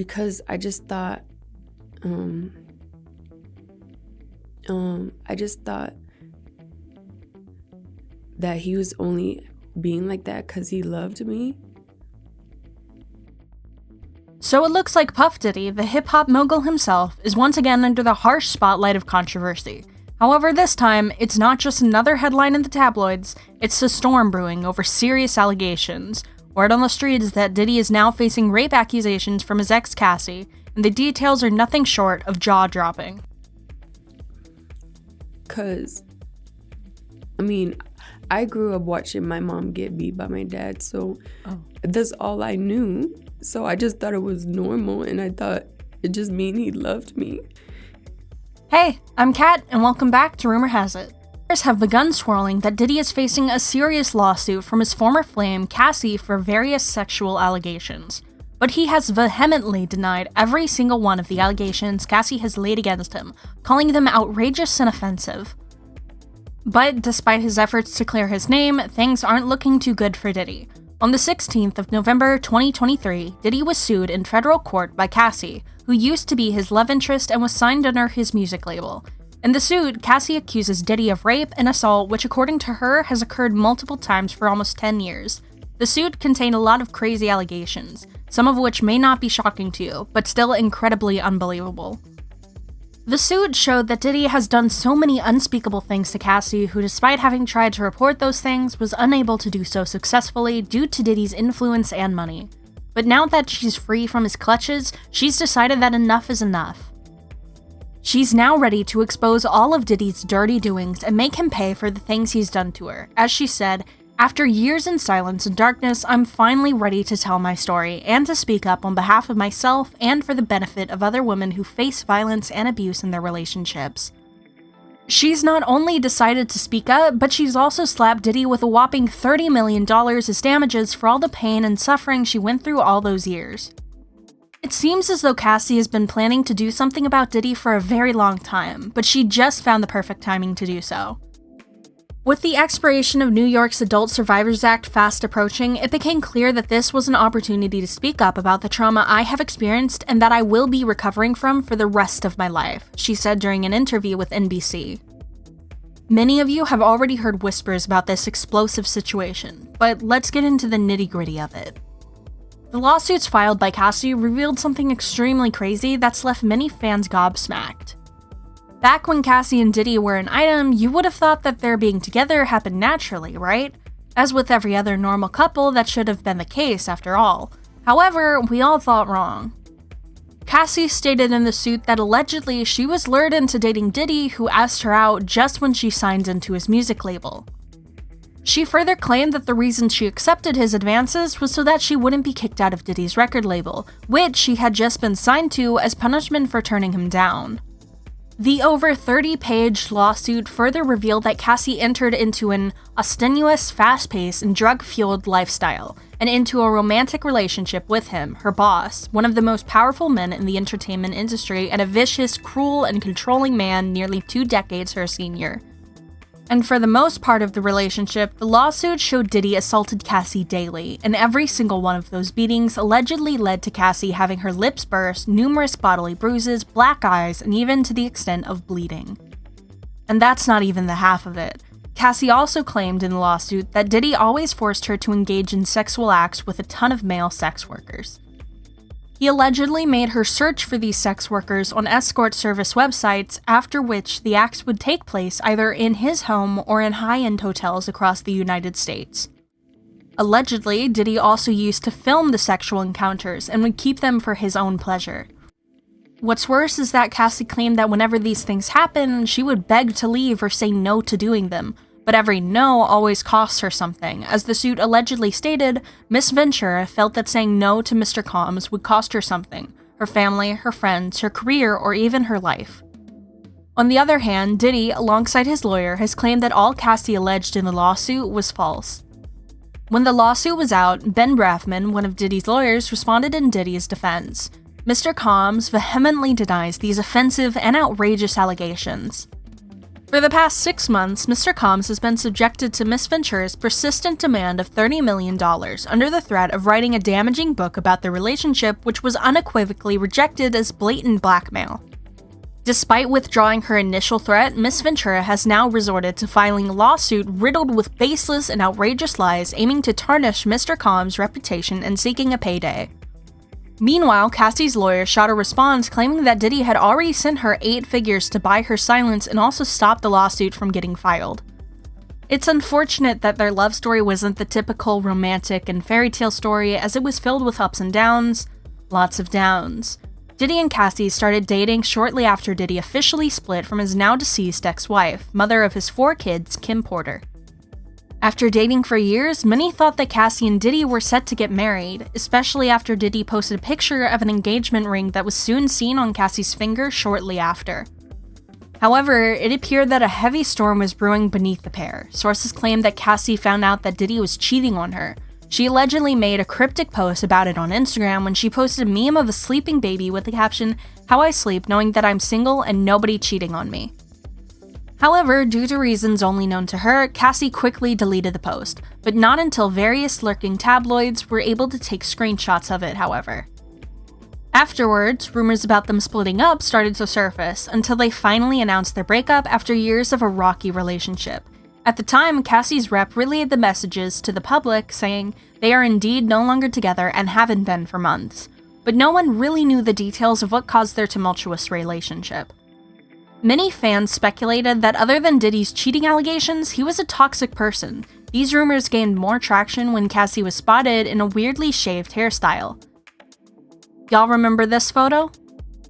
because I just thought that he was only being like that because he loved me. So it looks like Puff Diddy, the hip-hop mogul himself, is once again under the harsh spotlight of controversy. However, this time, it's not just another headline in the tabloids, it's a storm brewing over serious allegations. Word on the street is that Diddy is now facing rape accusations from his ex Cassie, and the details are nothing short of jaw-dropping. Cause, I grew up watching my mom get beat by my dad, so that's all I knew. So I just thought it was normal, and I thought it just mean he loved me. Hey, I'm Kat, and welcome back to Rumor Has It. Rumors have begun swirling that Diddy is facing a serious lawsuit from his former flame, Cassie, for various sexual allegations. But he has vehemently denied every single one of the allegations Cassie has laid against him, calling them outrageous and offensive. But despite his efforts to clear his name, things aren't looking too good for Diddy. On the 16th of November 2023, Diddy was sued in federal court by Cassie, who used to be his love interest and was signed under his music label. In the suit, Cassie accuses Diddy of rape and assault, which according to her has occurred multiple times for almost 10 years. The suit contained a lot of crazy allegations, some of which may not be shocking to you, but still incredibly unbelievable. The suit showed that Diddy has done so many unspeakable things to Cassie, who despite having tried to report those things, was unable to do so successfully due to Diddy's influence and money. But now that she's free from his clutches, she's decided that enough is enough. She's now ready to expose all of Diddy's dirty doings and make him pay for the things he's done to her. As she said, "After years in silence and darkness, I'm finally ready to tell my story and to speak up on behalf of myself and for the benefit of other women who face violence and abuse in their relationships." She's not only decided to speak up, but she's also slapped Diddy with a whopping $30 million as damages for all the pain and suffering she went through all those years. It seems as though Cassie has been planning to do something about Diddy for a very long time, but she just found the perfect timing to do so. With the expiration of New York's Adult Survivors Act fast approaching, it became clear that this was an opportunity to speak up about the trauma I have experienced and that I will be recovering from for the rest of my life, she said during an interview with NBC. Many of you have already heard whispers about this explosive situation, but let's get into the nitty-gritty of it. The lawsuits filed by Cassie revealed something extremely crazy that's left many fans gobsmacked. Back when Cassie and Diddy were an item, you would have thought that their being together happened naturally, right? As with every other normal couple, that should have been the case after all. However, we all thought wrong. Cassie stated in the suit that allegedly she was lured into dating Diddy, who asked her out just when she signed into his music label. She further claimed that the reason she accepted his advances was so that she wouldn't be kicked out of Diddy's record label, which she had just been signed to as punishment for turning him down. The over 30-page lawsuit further revealed that Cassie entered into an strenuous, fast-paced, and drug-fueled lifestyle, and into a romantic relationship with him, her boss, one of the most powerful men in the entertainment industry and a vicious, cruel, and controlling man nearly 2 decades her senior. And for the most part of the relationship, the lawsuit showed Diddy assaulted Cassie daily, and every single one of those beatings allegedly led to Cassie having her lips burst, numerous bodily bruises, black eyes, and even to the extent of bleeding. And that's not even the half of it. Cassie also claimed in the lawsuit that Diddy always forced her to engage in sexual acts with a ton of male sex workers. He allegedly made her search for these sex workers on escort service websites, after which the acts would take place either in his home or in high-end hotels across the United States. Allegedly, Diddy also used to film the sexual encounters and would keep them for his own pleasure. What's worse is that Cassie claimed that whenever these things happened, she would beg to leave or say no to doing them, but every no always costs her something. As the suit allegedly stated, Miss Ventura felt that saying no to Mr. Combs would cost her something: her family, her friends, her career, or even her life. On the other hand, Diddy, alongside his lawyer, has claimed that all Cassie alleged in the lawsuit was false. When the lawsuit was out, Ben Braffman, one of Diddy's lawyers, responded in Diddy's defense. Mr. Combs vehemently denies these offensive and outrageous allegations. For the past 6 months, Mr. Combs has been subjected to Miss Ventura's persistent demand of $30 million under the threat of writing a damaging book about their relationship, which was unequivocally rejected as blatant blackmail. Despite withdrawing her initial threat, Miss Ventura has now resorted to filing a lawsuit riddled with baseless and outrageous lies aiming to tarnish Mr. Combs' reputation and seeking a payday. Meanwhile, Cassie's lawyer shot a response claiming that Diddy had already sent her 8 figures to buy her silence and also stop the lawsuit from getting filed. It's unfortunate that their love story wasn't the typical romantic and fairy tale story, as it was filled with ups and downs, lots of downs. Diddy and Cassie started dating shortly after Diddy officially split from his now deceased ex-wife, mother of his 4 kids, Kim Porter. After dating for years, many thought that Cassie and Diddy were set to get married, especially after Diddy posted a picture of an engagement ring that was soon seen on Cassie's finger shortly after. However, it appeared that a heavy storm was brewing beneath the pair. Sources claim that Cassie found out that Diddy was cheating on her. She allegedly made a cryptic post about it on Instagram when she posted a meme of a sleeping baby with the caption, "How I sleep knowing that I'm single and nobody cheating on me." However, due to reasons only known to her, Cassie quickly deleted the post, but not until various lurking tabloids were able to take screenshots of it, however. Afterwards, rumors about them splitting up started to surface, until they finally announced their breakup after years of a rocky relationship. At the time, Cassie's rep relayed the messages to the public, saying they are indeed no longer together and haven't been for months, but no one really knew the details of what caused their tumultuous relationship. Many fans speculated that other than Diddy's cheating allegations, he was a toxic person. These rumors gained more traction when Cassie was spotted in a weirdly shaved hairstyle. Y'all remember this photo?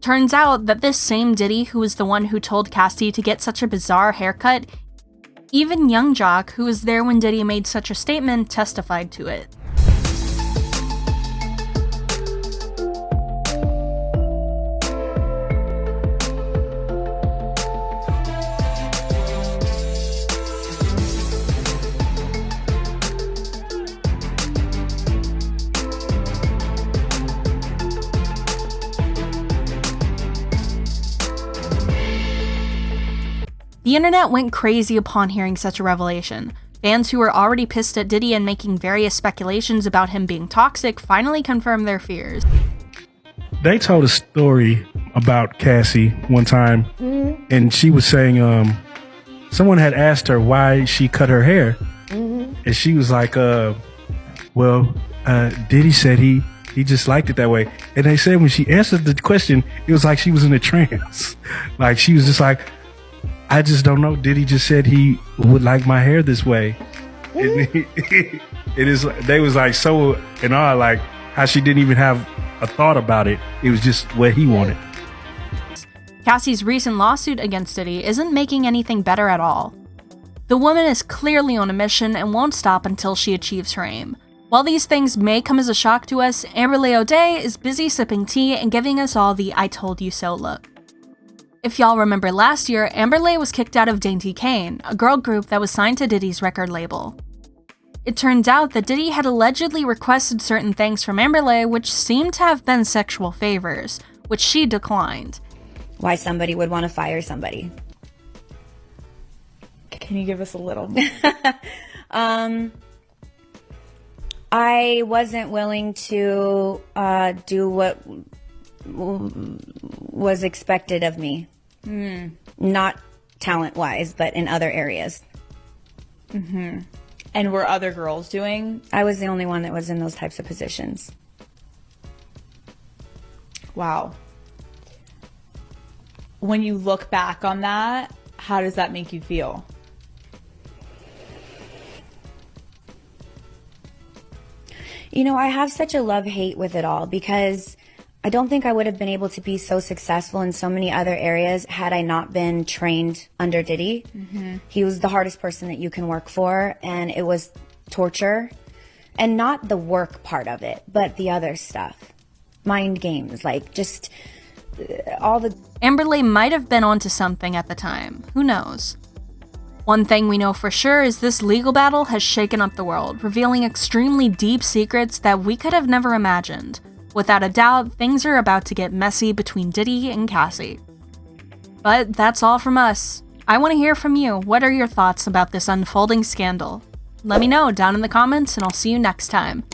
Turns out that this same Diddy, who was the one who told Cassie to get such a bizarre haircut, even Young Jock, who was there when Diddy made such a statement, testified to it. The internet went crazy upon hearing such a revelation. Fans who were already pissed at Diddy and making various speculations about him being toxic finally confirmed their fears. They told a story about Cassie one time, and she was saying someone had asked her why she cut her hair, and she was like, Diddy said he just liked it that way. And they said when she answered the question, it was like she was in a trance. Like she was just like, I just don't know. Diddy just said he would like my hair this way. They was like so in awe, like how she didn't even have a thought about it. It was just what he wanted. Cassie's recent lawsuit against Diddy isn't making anything better at all. The woman is clearly on a mission and won't stop until she achieves her aim. While these things may come as a shock to us, Amberley O'Day is busy sipping tea and giving us all the "I told you so" look. If y'all remember last year, Amberley was kicked out of Dainty Kane, a girl group that was signed to Diddy's record label. It turns out that Diddy had allegedly requested certain things from Amberley which seemed to have been sexual favors, which she declined. Why somebody would want to fire somebody. Can you give us a little? I wasn't willing to do what was expected of me. Not talent-wise, but in other areas. And were other girls doing? I was the only one that was in those types of positions. Wow. When you look back on that, how does that make you feel? You know, I have such a love-hate with it all because I don't think I would have been able to be so successful in so many other areas had I not been trained under Diddy. He was the hardest person that you can work for, and it was torture. And not the work part of it, but the other stuff. Mind games, like just all the... Amberley might have been onto something at the time. Who knows? One thing we know for sure is this legal battle has shaken up the world, revealing extremely deep secrets that we could have never imagined. Without a doubt, things are about to get messy between Diddy and Cassie. But that's all from us. I want to hear from you. What are your thoughts about this unfolding scandal? Let me know down in the comments, and I'll see you next time.